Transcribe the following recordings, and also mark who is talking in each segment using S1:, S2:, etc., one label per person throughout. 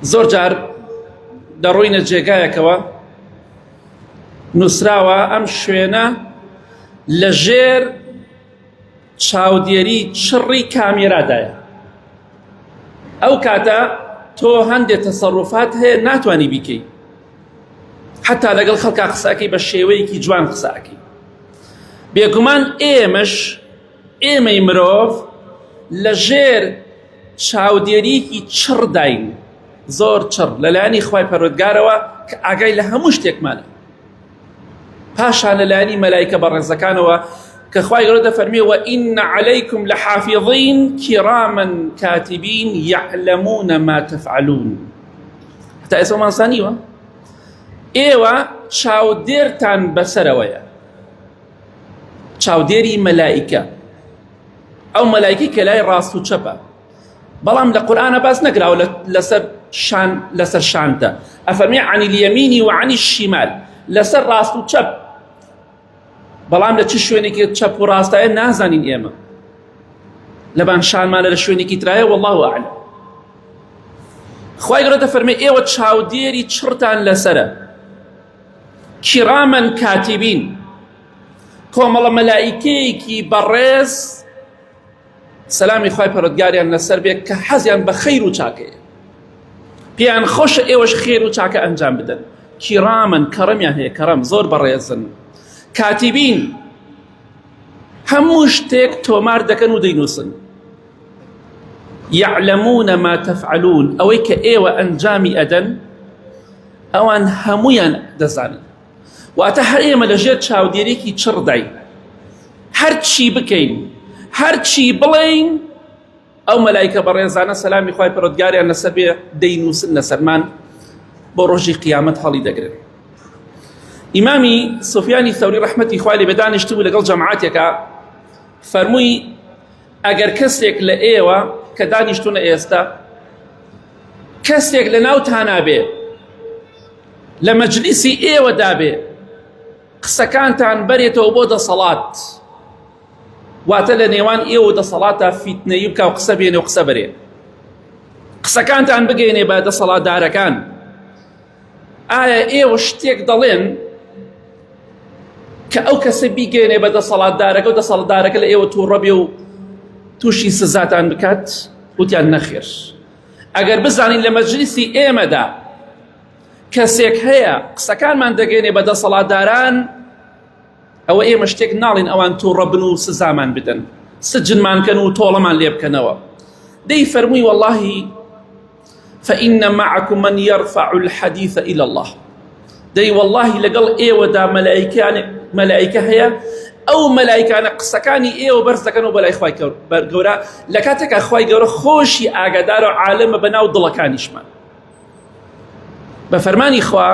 S1: زۆر جار دەڕۆینە جێگایەکەوە نووسراوە ئەم شوێنە لە ژێر چاودێری چڕی کامێرادایە. ئەو کاتە تۆ هەندێک تەسەڕوفات هەیە ناتوانی بیکەی، حتا لەگەڵ خەڵکا قسەکەی بە شێوەیەکی جوان قسەکەی. بێگومان ئێمەی مرۆڤ لە ژێر چاودێریکی چڕ داین، زۆر چڕ لەلایەنی خوای پەروەردگارەوە کە ئاگای لە هەموو شتێکمانە، پاشان لەلایەنی مەلایکە بەڕێزەکانەوە کە خوای گەورە دەفەرمێ وَإِنَّ عَلَيْكُمْ لَحَافِظِينَ كِرَامًا كَاتِبِينَ يَعْلَمُونَ مَا تَفْعَلُونَ. هەتا ئێسەمان سانیوە ئێوە چاودێرتان بەسەرەوەیە، چاودێری مەلایکە، ئەو مەلایکەی کە لای ڕاست و چەپە، بەڵام لە قورئانە باس نەکراوە لەسەر شانتە، ئەفەرمێ عن اليمين وعن الشمال، لەسەر ڕاست و چەپ، بەڵام لە چ شوێنێکی چەپ و ڕاستایە نازانین ئێمە، لەبان شانمانە لە شوێنێکی ترایە والله ئەعلم. خوای گەورە دەفەرمێ ئێوە چاودێری چڕتان لەسەرە، کیرامەن کاتیبین، کۆمەڵە مەلایکەیەکی بەڕێز سەلامی خوای پەروەردگاریان لەسەر بێت کە حەزیان بە خەیر و چاکەیە، پێیان خۆشە ئێوەش خێر و چاکە ئەنجام بدەن. کیرامەن کەڕەمیان هەیە، کەڕەم زۆر بەڕێزن، کاتیبین هەموو شتێک تۆمار دەکەن و دەینووسن، یعلمون ما تفعلون، ئەوەی کە ئێوە ئەنجامی ئەدەن ئەوان هەمویان دەزانن. واتە هەر ئێمە لە ژێر چاودێرێکی چڕ داین، هەرچی بکەین هەرچی بڵێین ئەو مەلایکە بەڕێزانە سەلامی خوای پەروەردگاریان لەسەر بێ دەینووسن لەسەرمان بۆ ڕۆژی قیامەت هەڵی دەگرن. ئیمامی سوفیانی ثەوری ڕەحمەتی خوای لێ بێ دانیشتبوو لەگەڵ جەماعەتێکە، فەرمووی ئەگەر کەسێک لە ئێوە کە دانیشتوونە ئێستا کەسێک لە ناوتانە بێ لە مەجلیسی ئێوەدا بێ قسەکانتان بەرێتەوە بۆ دەسەڵات، واتە لە نێوان ئێوە و دەسەڵاتە فیتنەیی بکە و قسە بێنێ و قسە بەرێ، قسەکانتان بگەێنێ بە دەسەڵاتدارەکان، ئایا ئێوە شتێک دەڵێن کە ئەو کەسە بیگەێنێ بە دەسەڵاتدارەکە و دەسەڵاتدارەکە لە ئێوە تووڕە بێ و تووشی سزاتان بکات؟ وتیان نەخێر. ئەگەر بزانین لە مەجلیسی ئێمەدا کەسێک هەیە قسەکانمان دەگەێنێ بە دەسەڵاتداران، ئەوە ئێمە شتێک ناڵین ئەوان تووڕە بن و سزامان بدەن، سجنمانکەن و تۆڵەمان لێ بکەنەوە. دەی فەرمووی واللهی فإن معكم من يرفع الحديث إلى الله، دەی واللهی لەگەڵ ئێوەدا مەلایکە هەیە، ئەو مەلایکانە قسەکانی ئێوە بەرز دەکەن و بەلای خوای گەورە، لە کاتێکە خوای گەورە خۆشی ئاگادار و عالمە بەناو دڵەکانیشمان. بە فەرمانی خوا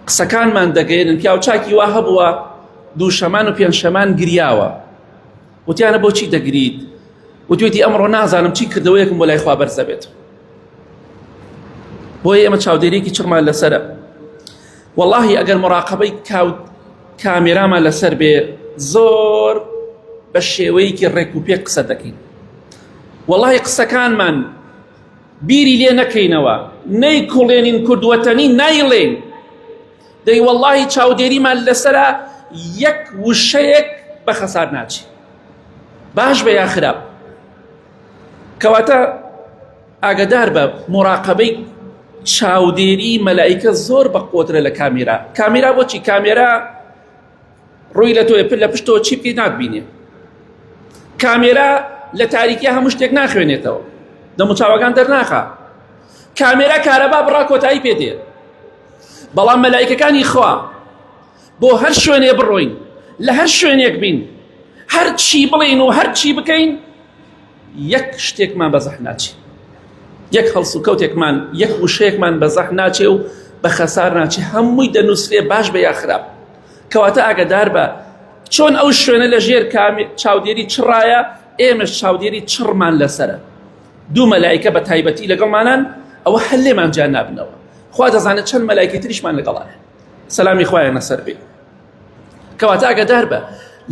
S1: قسەکانمان دەگەێنن. پیاوچاکی وا هەبووە دووشەمان و پێنجشەمان گریاوە، وتیانە بۆچی دەگریت؟ وتوێتی ئەمڕۆ نازانم چی کردەوەیەکم بۆ لای خوا بەرزە بێت. بۆیە ئێمە چاودێریەکی چڕمان لەسەرە. واللهی ئەگەر مراقەبەی کامێرامان لەسەر بێ زۆر بە شێوەیەکی ڕێک و پێک قسە دەکەین. واللهی قسەکانمان بیری لێ نەکەینەوە، نەیکوڵێنین کوردوەتەنی نایڵێن، دەی واللهی چاودێریمان لەسەرە یەک وشەیەک بە خەسار ناچی، باش بە یا خراپ. کەواتە ئاگادار بە مراقەبەی چاودێری مەلایکە زۆر بە قۆترە لە کامێرا. کامێرا بۆچی؟ کامێرا ڕووی لە تۆیە، پر لە پشتەوە چی بکەی ناتبینێ. کامێرا لە تاریکیە هەموو شتێک ناخوێنێتەوە، دەموچاوەکان دەرناخا. کامێرا کارەبا بڕا کۆتایی پێدێ، بەڵام مەلایکەکانی خوا بۆ هەر شوێنێ بڕۆین، لە هەر شوێنێک بین، هەر چی بڵین و هەر چی بکەین، یەک شتێکمان بەزەح ناچێ، یەک هەڵس و کەوتێکمان، یەک وشەیەکمان بەزەح ناچێ و بە خەسار ناچێ، هەمووی دەنووسرێ باش بە یا خراپ. کەواتە ئاگادار بە چۆن ئەو شوێنە لە ژێر چاودێری چڕایە، ئێمەش چاودێری چڕمان لەسەرە. دوو مەلایکە بە تایبەتی لەگەڵمانان، ئەوە هەر لێمان جا نابنەوە. خوا دەزانێت چەند مەلایکەی تریشمان لەگەڵایە، سەلامی خوایە لەسەر بێ. کەواتە ئاگادار بە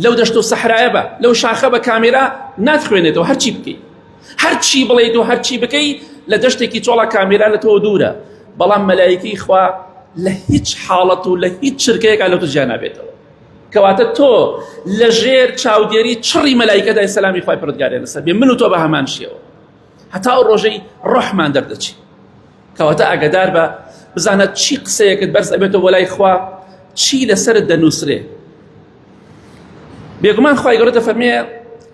S1: لەو دەشت و سەحرایە بە لەو شاخە بە کامێرا ناتخوێنێتەوە، هەرچی بکەی، هەرچی بڵێیت و هەرچی بکەی لە دەشتێکی چۆڵە کامێرا لە تۆ دوورە، بەڵام مەلایکەی خوا لە هیچ حاڵەت و لە هیچ چرکەیەکا لە تۆ جیا نابێتەوە. کەواتە تۆ لە ژێر چاودێری چڕی مەلایکەدای سەلامی خوای پروردگارێ لەسەر بێ، من و تۆ بە هەمان شێوە هەتا ئەو ڕۆژەی ڕۆحمان دەردەچی. کەواتە ئاگادار بە، بزانە چی قسەیەکت بەرز ئەبێتەوە بۆ لای خوا، چی لەسرت دەنووسرێ. بێگومان خوای گەورە دەفەرمێ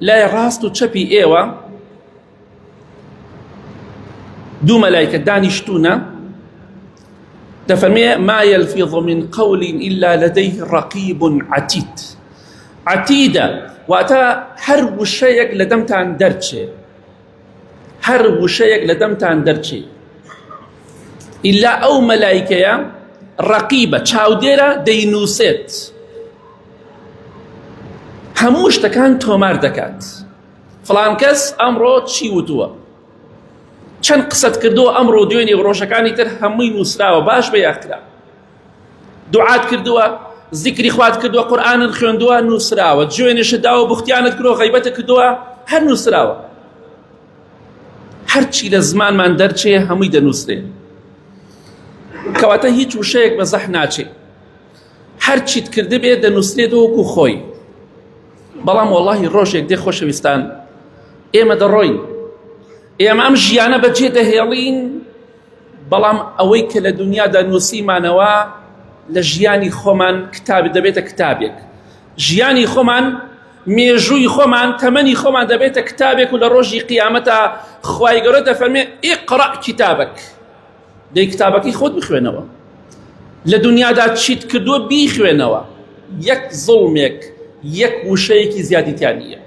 S1: لای ڕاست و چەپی ئێوە دوو مەلایکە دانیشتوونە، دەفەرمێ ما يلفظ من قول إلا لديه رقيب عتيد. عتيدە واتە هەر وشەیەک لە دەمتان دەرچێ، هەر وشەیەک لە دەمتان دەرچێ، ئیلا ئەو مەلایکەیە ڕەقیبە چاودێرە دەینووسێت، هەموو شتەکان تۆمار دەکات. فڵان کەس ئەمڕۆ چی وتووە، چەند قسەت کردووە ئەمڕۆ، دوێنێ ڕۆژەکانی تر هەمووی نووسراوە، باش بە یاخرا. دوعات کردووە، زیکری خوات کردووە، قورئانت خوێندووە، نووسراوە. جوێنێشت داوە، بوختیانت کردووە، غەیبەتت کردووە، هەر نووسراوە. هەرچی لە زمانمان دەرچێ هەمووی دەنووسرێ. کەواتە هیچ وشەیەک بە زەح ناچێ، هەرچیت کرده بێ دەنووسرێتەوە وەکو خۆی. بەڵام وەڵاهی ڕۆژێک دێ خۆشەویستان، ئێمە دەڕۆین، ئێمە ئەم ژیانە بەجێ دەهێڵین، بەڵام ئەوەی کە لە دنیادا نووسیمانەوە لە ژیانی خۆمان کتاب دەبێتە کتابێک. ژیانی خۆمان، مێژووی خۆمان، تەمەنی خۆمان دەبێتە کتابێک، و لە ڕۆژی قیامەتە خوای گەورە دەفەرمێ ئیقڕە کتابەک، دەی کتابەکەی خۆت بخوێنەوە، لە دنیادا چیت کردووە بیخوێنەوە. یەک زوڵمێک، یەک وشەیەکی زیادی تیان نییە،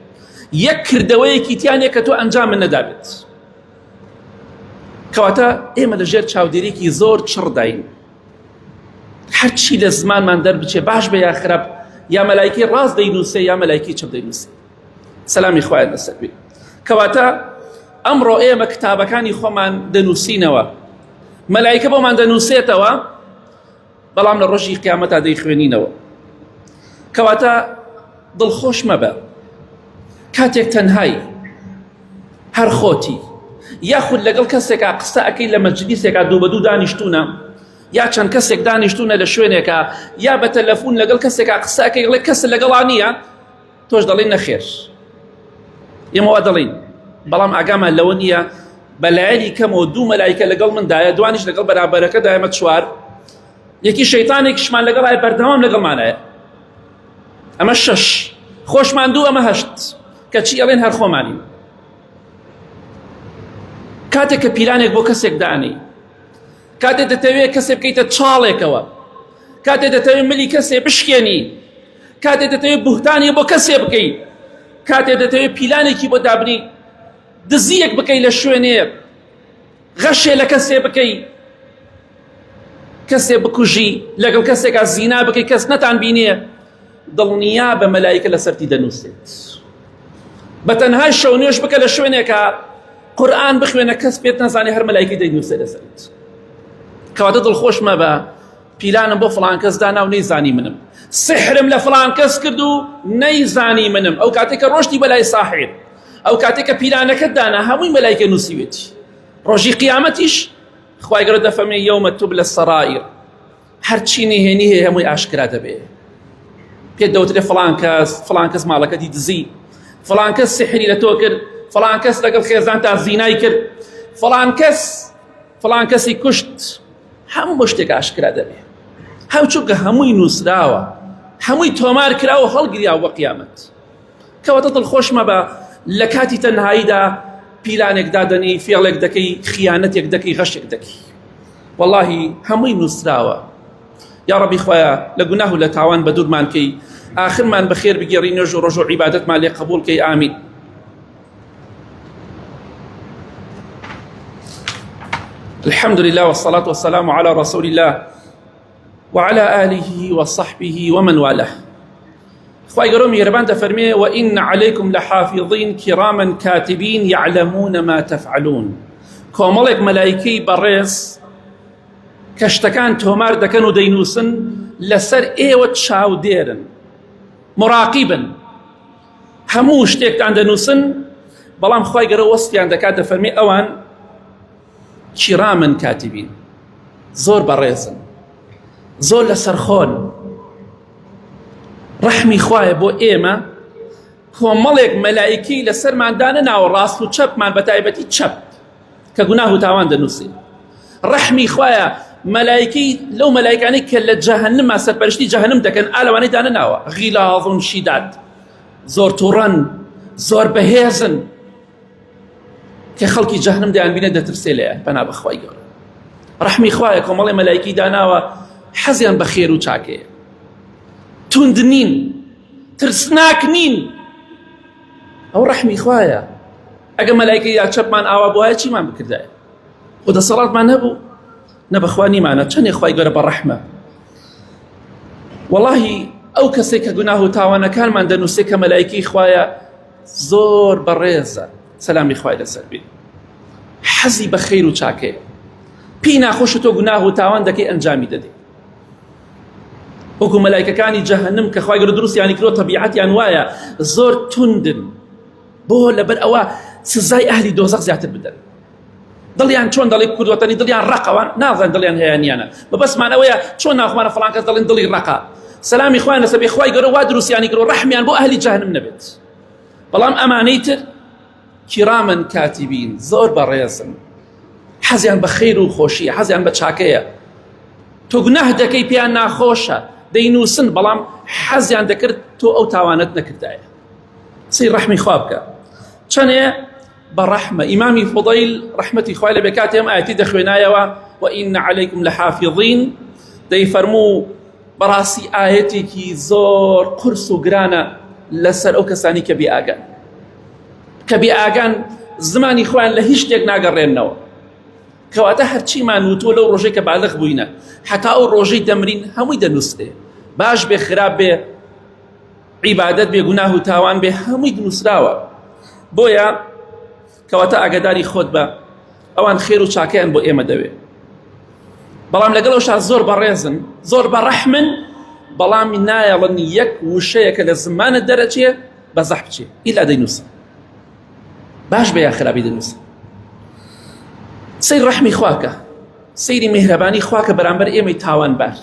S1: یەک کردەوەیەکی تیان نییە کە تۆ ئەنجام من نەدابێت. کەواتە ئێمە لە ژێر چاودێرێکی زۆر چڕ داین، هەرچی لە زمانمان دەربچێ باش بە یا خراپ، یا مەلایکەی ڕاست دەینووسێ یا مەلایکەی چەپ دەینووسێ. سەلامی خوایان لەسەر بێ. کەواتە ئەمڕۆ ئێمە کتابەکانی خۆمان دەنووسینەوە، مەلایکە بۆمان دەنووسێتەوە، بەڵام لە ڕۆژی قیامەتە دەیخوێنینەوە. کەواتە دڵخۆش مەبە کاتێک تەنهای هەر خۆتی، یاخود لەگەڵ کەسێکا قسە ئەەکەی لە مەجلیسێکا دوو بە دوو دانیشتوونە، یا چەند کەسێک دانیشتوونە لە شوێنێکە، یا بە تەلەفۆن لەگەڵ کەسێکا قسە ئەەکەی لە کەس لەگەڵا نییە، تۆش دەڵێن نەخێر. ئێمە وا دەڵێن، بەڵام ئاگامان لەوە نییە بەلایەنی کەمەوە دوو مەلایکە لەگەڵ مندایە، دوانیش لەگەڵ بەرابەرەکە دایمە چوار، یەکی شەیتانێکیشمان لەگەڵایە بەردەوام لەگەڵمانایە، ئەمە شەش، خۆشمان دوو، ئەمە هەشت، کەچی ئەڵێن هەر خۆمانین. کاتێک کە پیلانێک بۆ کەسێک دانەی، کاتێک دەتەوێت کەسێک بکەیتە چاڵێکەوە، کاتێک دەتەوێت ملی کەسێ بشکێنی، کاتێک دەتەوێت بوهتانی بۆ کەسێ بکەیت، کاتێک دەتەوێت پیلانێکی بۆ دابنی، دزیەک بکەی لە شوێنێ، غەشێ لە کەسێ بکەی، کەسێ بکوژی، لەگەڵ کەسێکا زینا بکەی کەس نەتان بینێ، دڵنیا بە مەلایکە لەسەرتی دەنووسێت. بە تەنهای شەو نوێش بکە لە شوێنێکە، قورئان بخوێنە، کەس پێت نەزانێ، هەر مەلایکەی دەینووسێ لەسەرت. کەواتە دڵخۆش مەبە پیلانم بۆ فڵان کەس دانا و نەیزانی منم، سحرم لە فڵان کەس کرد و نەیزانی منم. ئەو کاتێک کە ڕۆشتی بەلای ساحیر، ئەو کاتێک کە پیلانەکەت دانا، هەمووی مەلایکە نووسیوێتی. ڕۆژی قیامەتیش خوای گەورە دەفەرمێ یەومە تubla السەرائر، هەرچی نهێنی هەیە هەمووی ئاشکرا دەبێ. پێت دەوترێ فڵان کەس ماڵەکەتی دزی، فڵان کەس سحری لە تۆ کرد، فڵان کەس لەگەڵ خێزان تا زینای کرد، فڵان کەسی کوشت، هەموو شتێک ئاشکرا دەبێ. هەمچووکە هەمووی نووسراوە، هەمووی تۆمار کراوە، هەڵگریاوە بە قیامەت. کەواتە دڵخۆش مەبە لە کاتی تەنهاییدا پیلانێک دادەنی، فێڵێک دەکەی، خیانەتێک دەکەی، غەشێک دەکەی، وەڵاهی هەمووی نووسراوە. یا ڕەبی خۆیە لە گوناه و لە تاوان بە دوورمان کەی، ئاخرمان بەخێر بگێڕی، نوێژ و ڕۆژ و عیبادەتمان لێ قبوڵ کەی. ئامین. الحمد لله والصلاة والسلام على رسول الله وعلى آله وصحبه ومن والاه. خواهي قروم يربان تفرميه وإن عليكم لحافظين كراما كاتبين يعلمون ما تفعلون. كومالك ملايكي بريس كشتكان تومار دكانو دينوسن لسر ايوة شاو ديرن مراقبا هموش تيك عند نوسن. بلام خواهي قرو وصفي عند كاتب فرمي اوان كراما كاتبين زۆر بەڕێزن زۆر لەسەرخۆن ڕەحمی خوایە بۆ ئێمە کۆمەڵێک مەلایکەی لەسەرماندانە ناوە ڕاست و چەپمان بە تایبەتی چەپ کە گوناه و تاوان دەنووسێ ڕەحمی خوایە مەلایکەی لەو مەلایکانەی کە لە جەهەنەما سەرپەرشتی جەهەنەم دەکەن ئالەوانەی دانە ناوە غیلاظ شیداد زۆر تووڕەن زۆر بەهێزن کە خەڵکی جەهەنەم دەیان بینە دەترسێ لێیان پەنا بەخوای گەورە ڕەحمی خوایە کۆمەڵێ مەلایکی داناوە حەزیان بە خێر و چاکەیە توند نین ترسناک نین ئەو ڕەحمی خوایە ئەگە مەلایکەی یا چەپمان ئاوا بووایە چیمان بکردایە خۆ دەسەڵاتمان هەبوو نە بەخوا نیمانە چەندێک خوای گەورە بە ڕەحمە وەڵاهی ئەو کەسێک کە گوناه و تاوانەکانمان دەنووسێ کە مەلایکەی خوایە زۆر بەڕێزە سەلامی خوای لەسەر بێ حەزی بە خێر و چاکەیە پێی ناخۆش تۆ گوناه و تاوان دەکەی ئەنجامی دەدەی وەکو مەلایکەکانی جەهەنەم کە خوای گەورە دروستیانی کردووە تەبیعەتیان وایە زۆر توندن بۆ لەبەر ئەوە سزای ئەهلی دۆزەخ زیاتر بدەن دڵیان چۆن دەڵێ کوردوەتەنی دڵیان ڕقەوە نازان دڵیان هەیەیانە بەبەسمان ئەوەیە چۆن ناخوانە فڵان کەس دەڵێن دڵی ڕقە سەلامی خوایان لەسەر بێ خوای گەورە وا دروستیانی کردووە ڕەحمیان بۆ ئەهلی جەهەنەم نەبێت بەڵام ئەمانەی تر کیرامن کاتبین زۆر بەڕێزن حەزیان بە خێر و خۆشیە حەزیان بە چاکەیە تۆ گوناه دەکەی پێیان ناخۆشە دەینووسن بەڵام حەزیان دەکرد تۆ ئەو تاوانت نەکردایە سی ڕەحمی خوا بکە چەندێ بە ڕەحمە ئیمامی فوضەیل ڕەحمەتی خوای لەبێ کاتێ ئەم ئایەتی دەخوێنایەوە وئین عەلەیکم لەحافیظین دەیفەرموو بەڕاستی ئایەتێکی زۆر قورس و گرانە لەسەر ئەو کەسانی کە بێئاگان کە بێئاگان زمانی خوایان لە هیچ شتێک ناگەڕێنەوە کەواتە هەرچیمان وتۆ لەو ڕۆژەی کە بالغ بووینە حتا ئەو ڕۆژەی دەمرین هەمووی دەنووسێ باش بێ خراپ بێ عیبادەت بێ گوناه و تاوان بێ هەمووی دنووسراوە بۆیە کەواتە ئاگاداری خۆت بە ئەوان خێر و چاکەیان بۆ ئێمە دەوێ بەڵام لەگەڵەوەشا زۆر بەڕێزن زۆر بەڕەحمن بەڵامی نایەڵن یەک وشەیەکە لە زمانت دەرەچێ بەزەح بچێ ئیلا دەینووسن باش بە یا خراپی دەنووسن سیر ڕەحمی خواکە سیری میهرەبانی خواکە بەرامبەر ئێمەی تاوان بار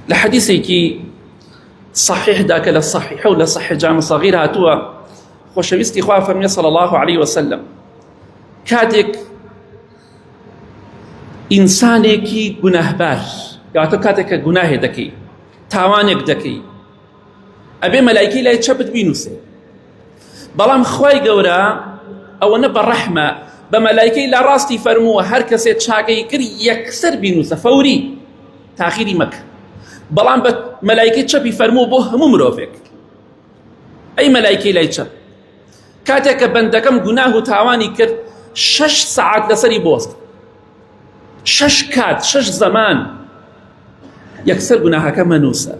S1: لە حەدیثێکی صحیحدا کە لە صحیحە و لە صحیح جامع صغیر هاتووە خۆشەویستی خوا فەرمیێ صلی الله عليه وسلم کاتێک ئینسانێکی گوناهبار کەواتە کاتێک کە گوناهێ دەکەی تاوانێک دەکەی ئەبێ مەلایکەی لای چەپت بینووسێ بەڵام خوای گەورە ئەوەنە بە ڕەحمە بە مەلایکەی لە ڕاستی فەرمووە هەر کەسێ چاکەی کرد یەکسەر بینووسە فەوری تاخیری مەکە بەڵام بە مەلایکەی چەپی فەرموو بۆ هەموو مرۆڤێک ئەی مەلایکەی لای چەپ کاتێک کە بەندەکەم گوناه و تاوانی کرد 6 ساعات لەسەری بۆست 6 کات 6 زەمان یەکسەر گوناهەکە مەنووسە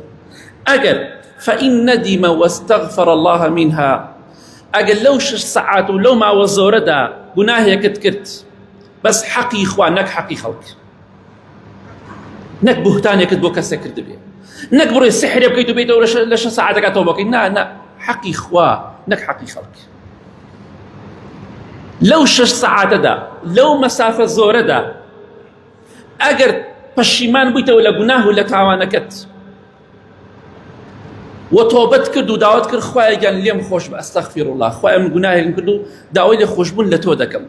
S1: ئەگەر فإن ندم واستغفر الله منها ئەگەر لەو 6 ساعات و لەو ماوە زۆرەدا گوناهێکت کرد بەس حەقی خوا نەک حەقی خەڵک نەک بوهتانێکت بۆ کەسێک کرد بێ نەک بڕێ سحرێ بکەیت و بێتەوە لە 6 ساعاتەکە تۆ بکەیت نا حەقی خوا نەک حەقی خەڵک لەو 6 ساعاتەدا لەو مەسافە زۆرەدا ئەگەر پەشیمان بوویتەوە لە گوناه و لە تاوانەکەت و تۆبەت کرد و داوات کرد خوایە گیان لێم خۆش بە ئەستەغفیر الله خوایە من گوناهێکم کرد و داوای لێ خۆشبوون لە تۆ دەکەم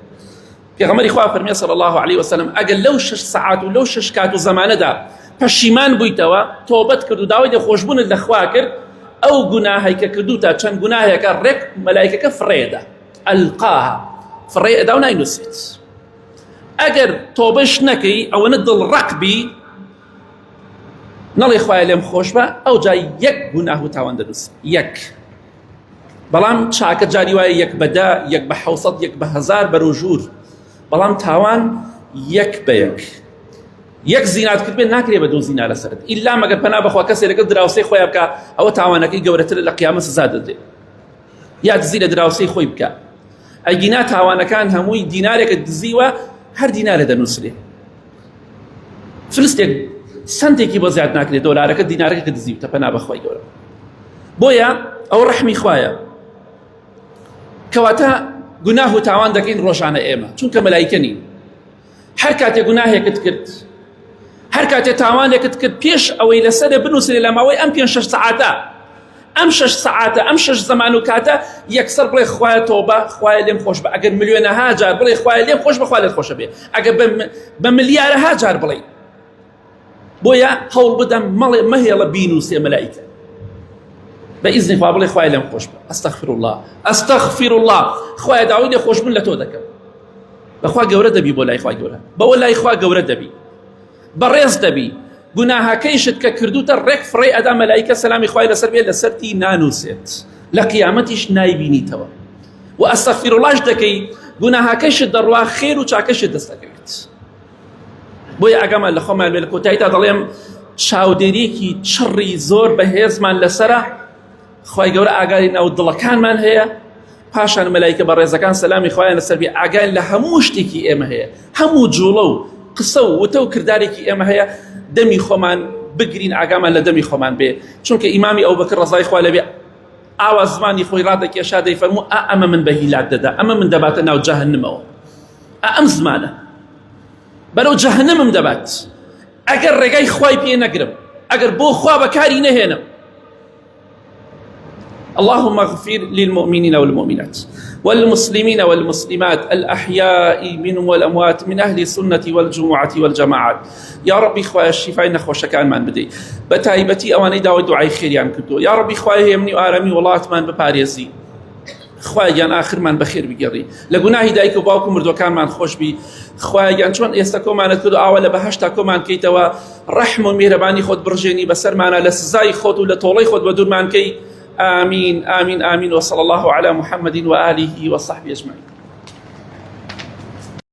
S1: پێغەمبەری خوا فەرمیێ صلی الله عليه وسلم ئەگەر لەو 6 ساعات و لەو 6 کات و زەمانەدا پەشیمان بوویتەوە تۆبەت کرد و داوای لێ خۆشبوونت لە خوا کرد ئەو گوناهی کە کردوتە چەند گوناهێکە ڕێک مەلایکەکە فڕێدە ئەلقاها فڕێدە و ناینووسێت ئەگەر تۆبەش نەکەی ئەوەنە دڵڕەق بی نەڵێ خوایە لێم خۆش بە ئەو جای یەک گوناه و تاوان دەنووسێت یەک بەڵام چاکە جاری وایە یەک بە 10 یەک بە 700 یەک بە 1000 بەرەو ژوور بەڵام تاوان یەک بە یەک زینات کرد بێ ناکرێ بە 2 زینا لەسەرت ئیلا مەگەر پەنا بەخوا کەسێک لەگەڵ دراوسەی خۆی بکە ئەوە تاوانەکەی گەورەتر لە قیامەت سزا دەدێ یا دزی لە دراوسەی خۆی بکە ئەگینا تاوانەکان هەمووی دینارێکت دزیوە هەر دینارە دەنووسرێ فلستێک سنتێکی بۆ زیاد ناکرێت دۆلارەکە دینارەکە دزیوتە پەنا بەخوای گەورە بۆیە ئەو ڕەحمی خوایە کەواتە گوناه و تاوان دەکەین ڕۆژانە ئێمە چونکە مەلایکە نین هەر کاتێ گوناهێکت کرد، هەر کاتێ تاوانێکت کرد، پێش ئەوەی لەسەرێ بنووسێ لە ماوەی ئەم 5-6 سەعاتە، ئەم 6 سەعاتە، ئەم 6 زەمان و کاتە یەکسەر بڵێ خوایە تۆبە، خوایە لێم خۆش بە. ئەگەر ملیۆنەها جار بڵێ خوایە لێم خۆش بە، خوا لێت خۆشە بێ. ئەگەر بە ملیارەها جار بڵێ. بۆیە هەوڵ بدەم مەهێڵە بینووسێ مەلایکە، بإذن خوا بڵێ خوایە لێم خۆش بە. ئەستەغفر الله، ئەستەغفر الله. خوایە داوای لێ خۆشبوون لە تۆ دەکەم. بەخوا گەورە دەبی بۆ لای خوا گەورە، بەوە لای خوا گەورە دەبی، بەڕێز دەبی. گوناهەکەیشت کە کردوتە ڕێک فڕێ ئەدا مەلایکە سەلامی خوای لەسەر بێت، لەسەرتی نانووسێت، لە قیامەتیش نایبینیتەوە. و ئەستەغفر اللهش دەکەی، گوناهەکەیشت دەڕوا، خێر و چاکەشت دەست دەکەوێت. بۆیە ئەگەمە لە خۆمان بێ لە کۆتاییدا دەڵێم چاودێریەکی چڕی زۆر بەهێزمان لەسەرە، خوای گەورە ئاگاری ناو دڵەکانمان هەیە، پاشان مەلایکە بە ڕێزەکان سەلامی خوایان لەسەر بێ ئاگای لە هەموو شتێکی ئێمە هەیە، هەموو جوڵە و قسە و وتە و کردارێکی ئێمە هەیە. دەمی خۆمان بگرین، ئاگامان لە دەمی خۆمان بێ، چونکە ئیمامی ئەوبەکر ڕەزای خوا لەبێ ئاوا زمانی خۆی ڕادەکێشا دەیفەرموو ئەمە من بە هیلاک دەدا، ئەمە من دەباتە ناو جەهەنەمەوە، ئەم زمانە بەرەو جەهەنەمم دەبات ئەگەر ڕێگای خوای پێ نەگرم، ئەگەر بۆ خوا بەکاری نەهێنم. اللهم اغفر للمؤمنين والمؤمنات والمسلمين والمسلمات الأحياء منهم والأموات من أهل السنة والجمعة والجماعات. يا ربي خواه الشفاء نخوش كان من بدي بتايبتي أواني داوي دعاء خيريان كدو. يا ربي خواه يمني وآرامي والله من بباريزي، خوایان آخر من بخیر بگەڕی، لە گوناهی دایک و باوک و مردوەکانمان خۆش بی. خوایان چۆن ئێستا کۆمانت کرد و ئاوا لە بەهەشتا کۆمان کەیتەوە، ڕەحم و میهرەبانی خۆت بڕژێنی بەسەرمانە، لە سزای خۆت و لە تۆڵەی خۆت بە دوورمان کەی. آمين آمين آمين. وصلى الله على محمد وآله وصحبه أجمعين.